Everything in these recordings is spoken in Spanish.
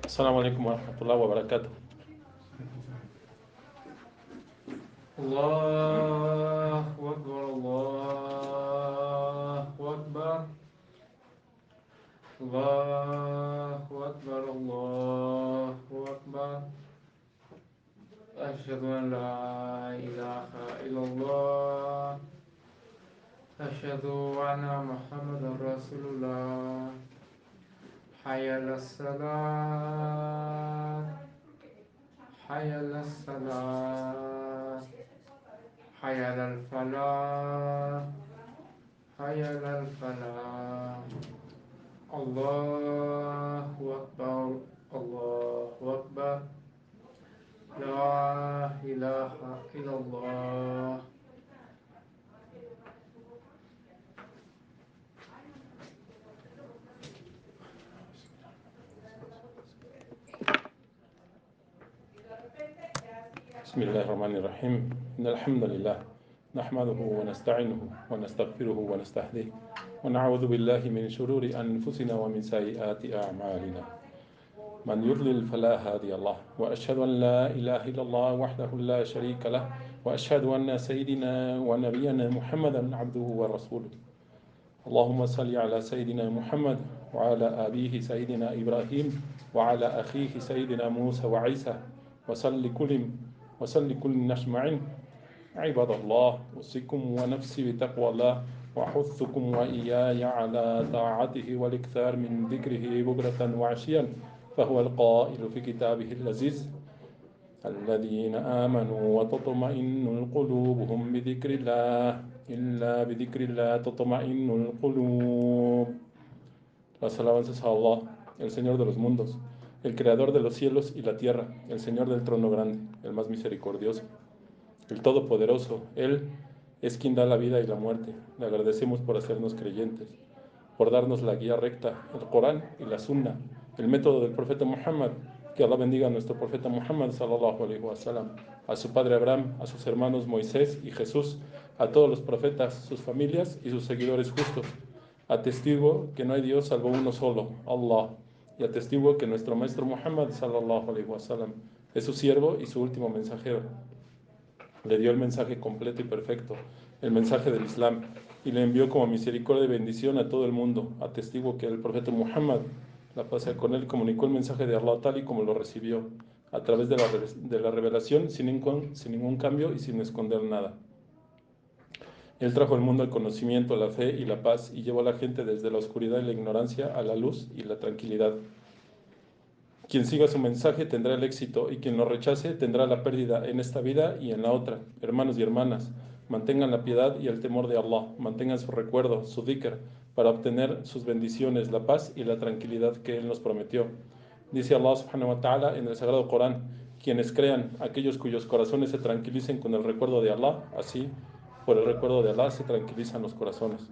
Assalamu alaikum wa rahmatullahi wa barakatuh. Allahu Akbar, Allahu Akbar, Allahu Akbar, Allahu Akbar. Asyhadu an la ilaha illallah. Asyhadu anna Muhammadar Rasulullah. Hayya 'alas salat, hayya 'alas salat, hayya 'alal falah, hayya 'alal falah. Allahu Akbar, Allahu Akbar. La ilaha illallah. بسم الله الرحمن الرحيم. إن الحمد لله نحمده ونستعينه ونستغفره ونستهديه ونعوذ بالله من شرور أنفسنا ومن سيئات أعمالنا. من يضلل فلا هادي له وأشهد أن لا إله إلا الله وحده لا شريك له وأشهد أن سيدنا ونبينا محمدا عبده ورسوله. اللهم صل على سيدنا محمد وعلى أبيه سيدنا إبراهيم وعلى أخيه سيدنا موسى وعيسى وصل كل أجمعين. عباد الله، أوصيكم ونفسي بتقوى الله وأحثكم وإياي على طاعته والإكثار من ذكره بكرة وعشيا، فهو القائل في كتابه اللذيذ: الذين آمنوا وتطمئن قلوبهم بذكر الله إلا بذكر الله تطمئن القلوب. Las alabanzas a Allah, el Señor de los mundos, el Creador de los cielos y la tierra, el Señor del trono grande, el más misericordioso, el Todopoderoso. Él es quien da la vida y la muerte. Le agradecemos por hacernos creyentes, por darnos la guía recta, el Corán y la Sunna, el método del profeta Muhammad. Que Allah bendiga a nuestro profeta Muhammad sallallahu alaihi wasallam, a su padre Abraham, a sus hermanos Moisés y Jesús, a todos los profetas, sus familias y sus seguidores justos. Atestiguo que no hay Dios salvo uno solo, Allah, y atestiguo que nuestro maestro Muhammad sallallahu alaihi wasallam es su siervo y su último mensajero. Le dio el mensaje completo y perfecto, el mensaje del Islam, y le envió como misericordia y bendición a todo el mundo. Atestiguo que el profeta Muhammad, la paz sea con él, comunicó el mensaje de Allah tal y como lo recibió, a través de la revelación, sin ningún cambio y sin esconder nada. Él trajo al mundo el conocimiento, la fe y la paz, y llevó a la gente desde la oscuridad y la ignorancia a la luz y la tranquilidad. Quien siga su mensaje tendrá el éxito, y quien lo rechace tendrá la pérdida en esta vida y en la otra. Hermanos y hermanas, mantengan la piedad y el temor de Allah, mantengan su recuerdo, su dhikr, para obtener sus bendiciones, la paz y la tranquilidad que Él nos prometió. Dice Allah subhanahu wa ta'ala en el Sagrado Corán: quienes crean, aquellos cuyos corazones se tranquilicen con el recuerdo de Allah, así, por el recuerdo de Allah se tranquilizan los corazones.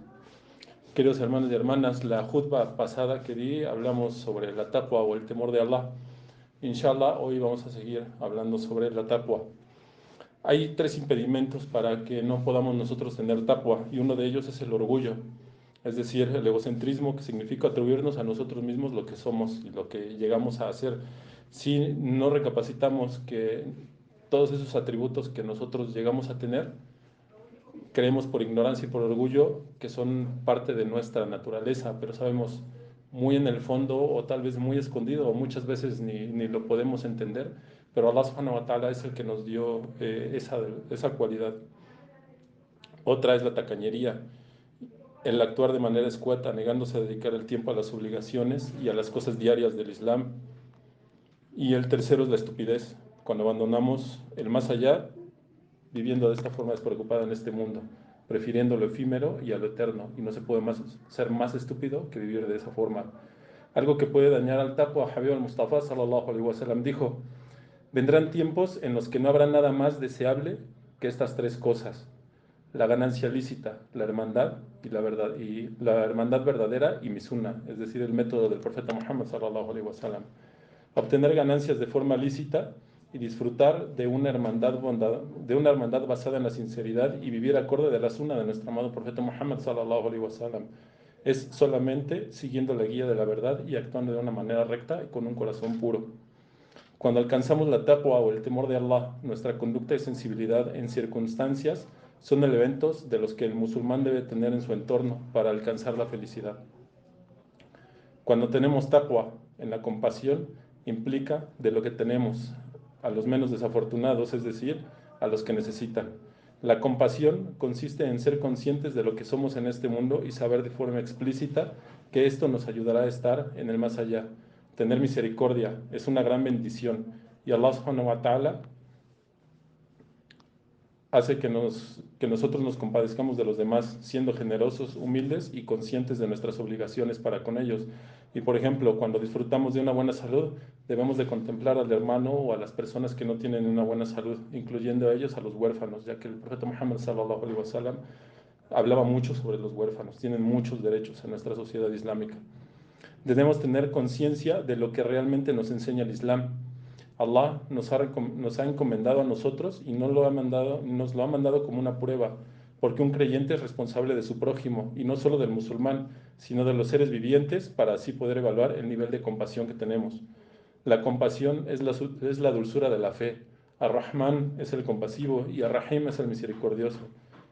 Queridos hermanos y hermanas, la jutba pasada que di hablamos sobre la taqwa o el temor de Allah. Inshallah, hoy vamos a seguir hablando sobre la taqwa. Hay tres impedimentos para que no podamos nosotros tener taqwa, y uno de ellos es el orgullo, es decir, el egocentrismo, que significa atribuirnos a nosotros mismos lo que somos y lo que llegamos a hacer. Si no recapacitamos que todos esos atributos que nosotros llegamos a tener, creemos por ignorancia y por orgullo que son parte de nuestra naturaleza, pero sabemos muy en el fondo, o tal vez muy escondido, o muchas veces ni lo podemos entender, pero Allah subhanahu wa ta'ala es el que nos dio esa cualidad. Otra es la tacañería, el actuar de manera escueta, negándose a dedicar el tiempo a las obligaciones y a las cosas diarias del Islam. Y el tercero es la estupidez, cuando abandonamos el más allá, viviendo de esta forma despreocupada en este mundo, prefiriendo lo efímero y a lo eterno, y no se puede ser más estúpido que vivir de esa forma. Algo que puede dañar al taqwa. Habib al-Mustafa sallallahu alaihi wasallam dijo: vendrán tiempos en los que no habrá nada más deseable que estas tres cosas: la ganancia lícita, la hermandad y la hermandad verdadera y mi sunna, es decir, el método del profeta Muhammad sallallahu alaihi wasallam. Obtener ganancias de forma lícita y disfrutar de una hermandad basada en la sinceridad y vivir acorde de la sunna de nuestro amado profeta Muhammad sallallahu alaihi wasallam. Es solamente siguiendo la guía de la verdad y actuando de una manera recta y con un corazón puro. Cuando alcanzamos la taqwa o el temor de Allah, nuestra conducta y sensibilidad en circunstancias son elementos de los que el musulmán debe tener en su entorno para alcanzar la felicidad. Cuando tenemos taqwa en la compasión, implica de lo que tenemos a los menos desafortunados, es decir, a los que necesitan. La compasión consiste en ser conscientes de lo que somos en este mundo y saber de forma explícita que esto nos ayudará a estar en el más allá. Tener misericordia es una gran bendición y Allah subhanahu wa ta'ala hace que nosotros nos compadezcamos de los demás, siendo generosos, humildes y conscientes de nuestras obligaciones para con ellos. Y por ejemplo, cuando disfrutamos de una buena salud, debemos de contemplar al hermano o a las personas que no tienen una buena salud, incluyendo a ellos a los huérfanos, ya que el profeta Muhammad sallallahu alaihi wasallam hablaba mucho sobre los huérfanos, tienen muchos derechos en nuestra sociedad islámica. Debemos tener conciencia de lo que realmente nos enseña el Islam. Allah nos ha encomendado a nosotros y nos lo ha mandado como una prueba, porque un creyente es responsable de su prójimo, y no solo del musulmán, sino de los seres vivientes, para así poder evaluar el nivel de compasión que tenemos. La compasión es la dulzura de la fe. Ar-Rahman es el compasivo y Ar-Rahim es el misericordioso.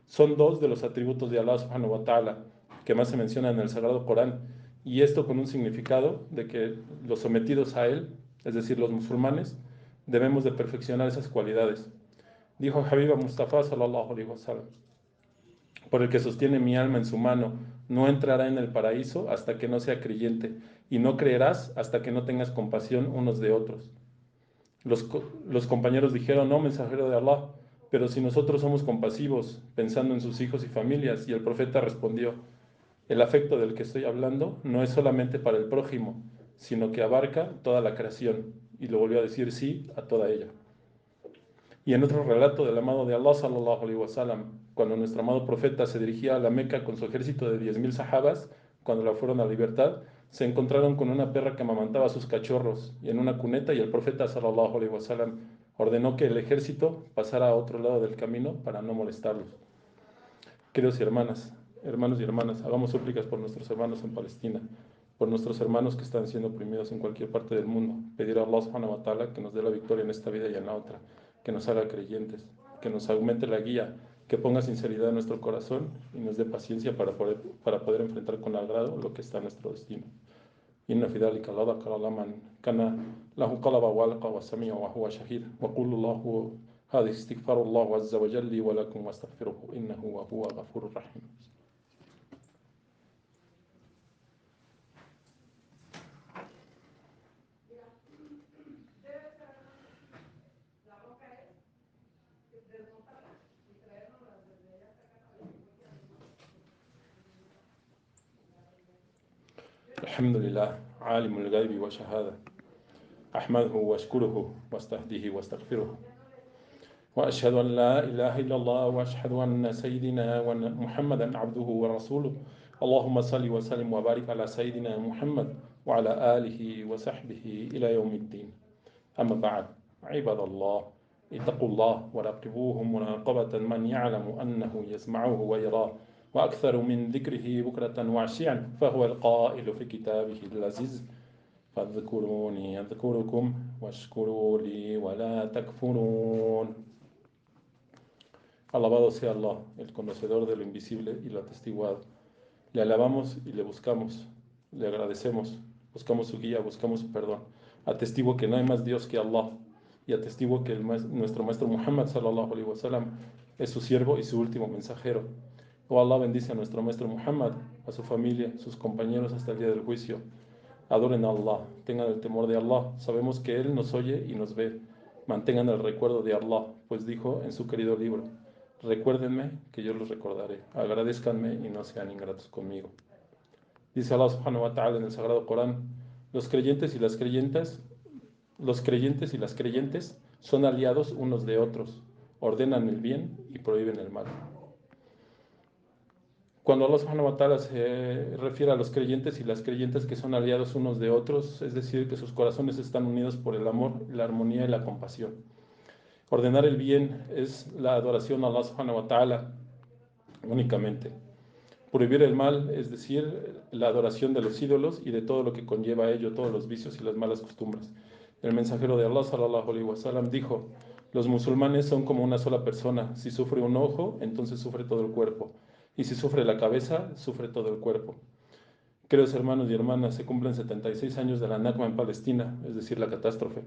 Son dos de los atributos de Allah subhanahu wa ta'ala que más se mencionan en el Sagrado Corán, y esto con un significado de que los sometidos a él, es decir, los musulmanes, debemos de perfeccionar esas cualidades. Dijo Habiba Mustafa sallallahu alaihi wasallam: por el que sostiene mi alma en su mano, no entrará en el paraíso hasta que no sea creyente, y no creerás hasta que no tengas compasión unos de otros. Los compañeros dijeron: no, mensajero de Allah, pero si nosotros somos compasivos, pensando en sus hijos y familias. Y el profeta respondió: el afecto del que estoy hablando no es solamente para el prójimo, sino que abarca toda la creación. Y lo volvió a decir: sí, a toda ella. Y en otro relato del amado de Allah sallallahu alaihi wasallam, cuando nuestro amado profeta se dirigía a la Meca con su ejército de 10.000 sahabas, cuando la fueron a libertad, se encontraron con una perra que amamantaba a sus cachorros y en una cuneta, y el profeta sallallahu alaihi wasallam ordenó que el ejército pasara a otro lado del camino para no molestarlos. Queridos hermanos y hermanas, hagamos súplicas por nuestros hermanos en Palestina, por nuestros hermanos que están siendo oprimidos en cualquier parte del mundo. Pedir a Allah subhanahu wa ta'ala que nos dé la victoria en esta vida y en la otra, que nos haga creyentes, que nos aumente la guía, que ponga sinceridad en nuestro corazón y nos dé paciencia para poder enfrentar con agrado lo que está en nuestro destino. إن في ذلك لذكر لمن كان له قلب والقى وسميع وهو شهيد وقول الله هذه استغفار الله عز وجل لي ولكم واستغفروه إنه هو غفور رحيم. الحمد لله عالم الغيب وشهادة أحمده وأشكره واستهديه واستغفره وأشهد أن لا إله إلا الله وأشهد أن سيدنا محمدا عبده ورسوله اللهم صل وسلم وبارك على سيدنا محمد وعلى آله وصحبه إلى يوم الدين. أما بعد، عباد الله، اتقوا الله وراقبوه مراقبة من يعلم أنه يسمعه ويراه وأكثر من ذكره بكرة وعشيا، فهو القائل في كتابه العزيز: فاذكروني أذكركم واشكروا لي ولا تكفرون. Alabado sea Allah, el conocedor de lo invisible y lo atestiguado. Le alabamos y le buscamos, le agradecemos, buscamos su guía, buscamos su perdón. Atestiguo que no hay más Dios que Allah, y atestiguo que nuestro maestro Muhammad sallallahu alaihi wasallam es su siervo y su último mensajero. Oh Allah, bendice a nuestro maestro Muhammad, a su familia, sus compañeros hasta el día del juicio. Adoren a Allah, tengan el temor de Allah. Sabemos que Él nos oye y nos ve. Mantengan el recuerdo de Allah, pues dijo en su querido libro: recuérdenme que yo los recordaré. Agradézcanme y no sean ingratos conmigo. Dice Allah subhanahu wa ta'ala en el Sagrado Corán: los creyentes y las creyentes, son aliados unos de otros, ordenan el bien y prohíben el mal. Cuando Allah subhanahu wa ta'ala se refiere a los creyentes y las creyentes que son aliados unos de otros, es decir, que sus corazones están unidos por el amor, la armonía y la compasión. Ordenar el bien es la adoración a Allah subhanahu wa ta'ala únicamente. Prohibir el mal, es decir, la adoración de los ídolos y de todo lo que conlleva a ello, todos los vicios y las malas costumbres. El mensajero de Allah, sallallahu alaihi wasallam, dijo: los musulmanes son como una sola persona. Si sufre un ojo, entonces sufre todo el cuerpo. Y si sufre la cabeza, sufre todo el cuerpo. Queridos hermanos y hermanas, se cumplen 76 años de la Nakba en Palestina, es decir, la catástrofe.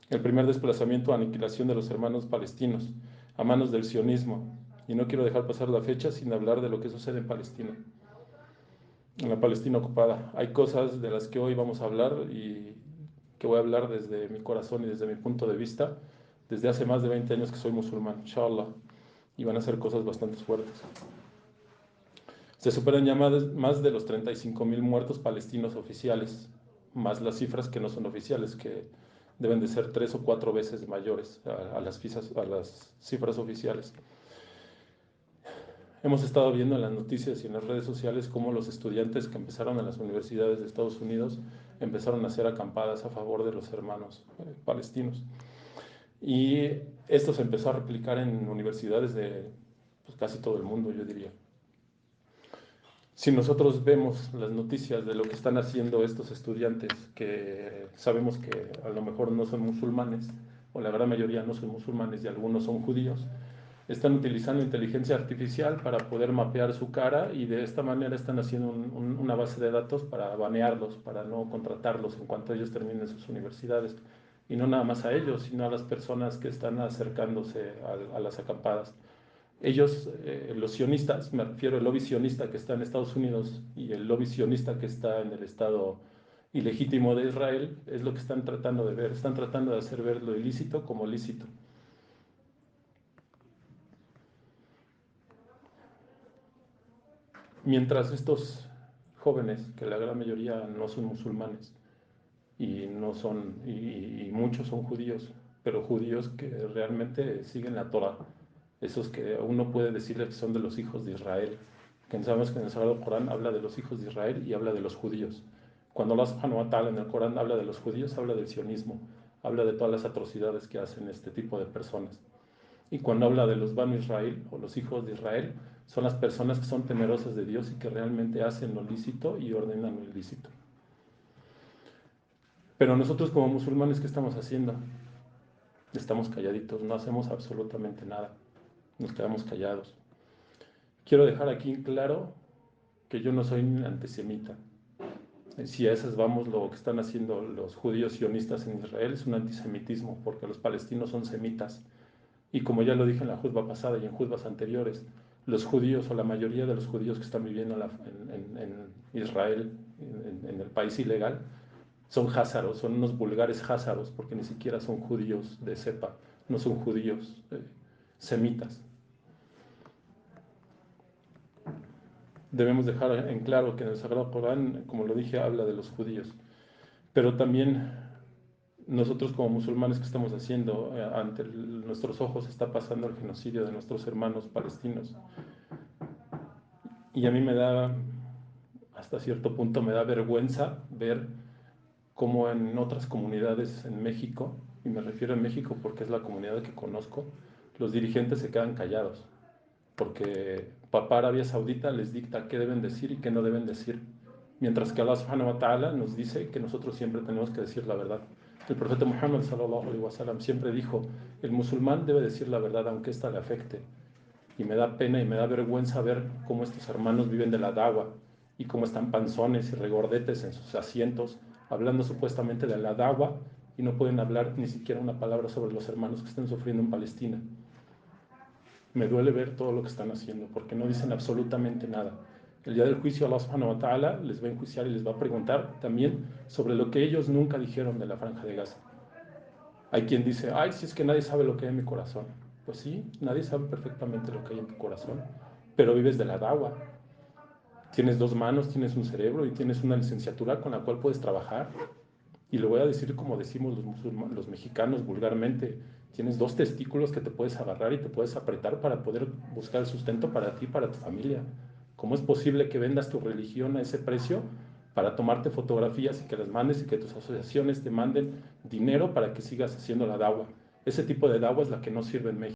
El primer desplazamiento o aniquilación de los hermanos palestinos a manos del sionismo. Y no quiero dejar pasar la fecha sin hablar de lo que sucede en Palestina, en la Palestina ocupada. Hay cosas de las que hoy vamos a hablar y que voy a hablar desde mi corazón y desde mi punto de vista, desde hace más de 20 años que soy musulmán, inshallah, y van a ser cosas bastante fuertes. Se superan ya más de los 35.000 muertos palestinos oficiales, más las cifras que no son oficiales, que deben de ser 3 o 4 veces mayores a las cifras oficiales. Hemos estado viendo en las noticias y en las redes sociales cómo los estudiantes que empezaron en las universidades de Estados Unidos empezaron a hacer acampadas a favor de los hermanos palestinos. Y esto se empezó a replicar en universidades de pues, casi todo el mundo, yo diría. Si nosotros vemos las noticias de lo que están haciendo estos estudiantes, que sabemos que a lo mejor no son musulmanes, o la gran mayoría no son musulmanes y algunos son judíos, están utilizando inteligencia artificial para poder mapear su cara y de esta manera están haciendo una base de datos para banearlos, para no contratarlos en cuanto ellos terminen sus universidades. Y no nada más a ellos, sino a las personas que están acercándose a las acampadas. Ellos, los sionistas, me refiero al lobby sionista que está en Estados Unidos y el lobby sionista que está en el Estado ilegítimo de Israel, es lo que están tratando de ver. Están tratando de hacer ver lo ilícito como lícito. Mientras estos jóvenes, que la gran mayoría no son musulmanes y muchos son judíos, pero judíos que realmente siguen la Torah, esos que uno puede decirle que son de los hijos de Israel, que sabemos que en el Sagrado Corán habla de los hijos de Israel y habla de los judíos. Cuando Allah subhanahu wa ta'ala en el Corán habla de los judíos, habla del sionismo, habla de todas las atrocidades que hacen este tipo de personas. Y cuando habla de los Banu Israel o los hijos de Israel, son las personas que son temerosas de Dios y que realmente hacen lo lícito y ordenan lo ilícito. Pero nosotros como musulmanes, ¿qué estamos haciendo? Estamos calladitos, no hacemos absolutamente nada, nos quedamos callados. Quiero dejar aquí en claro que yo no soy antisemita. Si a esas vamos, lo que están haciendo los judíos sionistas en Israel es un antisemitismo, porque los palestinos son semitas. Y como ya lo dije en la juzba pasada y en juzbas anteriores, los judíos o la mayoría de los judíos que están viviendo en Israel, en el país ilegal, son házaros, son unos vulgares házaros, porque ni siquiera son judíos de cepa, no son judíos semitas. Debemos dejar en claro que en el Sagrado Corán, como lo dije, habla de los judíos, pero también nosotros como musulmanes, ¿qué estamos haciendo? Ante nuestros ojos está pasando el genocidio de nuestros hermanos palestinos. Y a mí me da, hasta cierto punto, me da vergüenza ver cómo en otras comunidades en México, y me refiero a México porque es la comunidad que conozco, los dirigentes se quedan callados, porque Papá Arabia Saudita les dicta qué deben decir y qué no deben decir, mientras que Allah subhanahu wa ta'ala nos dice que nosotros siempre tenemos que decir la verdad. El profeta Muhammad sallallahu alaihi wasallam siempre dijo: el musulmán debe decir la verdad aunque ésta le afecte. Y me da pena y me da vergüenza ver cómo estos hermanos viven de la dawa y cómo están panzones y regordetes en sus asientos, hablando supuestamente de la dawa y no pueden hablar ni siquiera una palabra sobre los hermanos que están sufriendo en Palestina. Me duele ver todo lo que están haciendo porque no dicen absolutamente nada. El día del juicio Allah subhanahu wa ta'ala les va a enjuiciar y les va a preguntar también sobre lo que ellos nunca dijeron de la Franja de Gaza. Hay quien dice: ay, si es que nadie sabe lo que hay en mi corazón. Pues sí, nadie sabe perfectamente lo que hay en tu corazón, pero vives de la dawa. Tienes 2 manos, tienes un cerebro y tienes una licenciatura con la cual puedes trabajar. Y lo voy a decir como decimos los mexicanos vulgarmente: tienes 2 testículos que te puedes agarrar y te puedes apretar para poder buscar el sustento para ti y para tu familia. ¿Cómo es posible que vendas tu religión a ese precio para tomarte fotografías y que las mandes y que tus asociaciones te manden dinero para que sigas haciendo la dawa? Ese tipo de dawa es la que no sirve en México.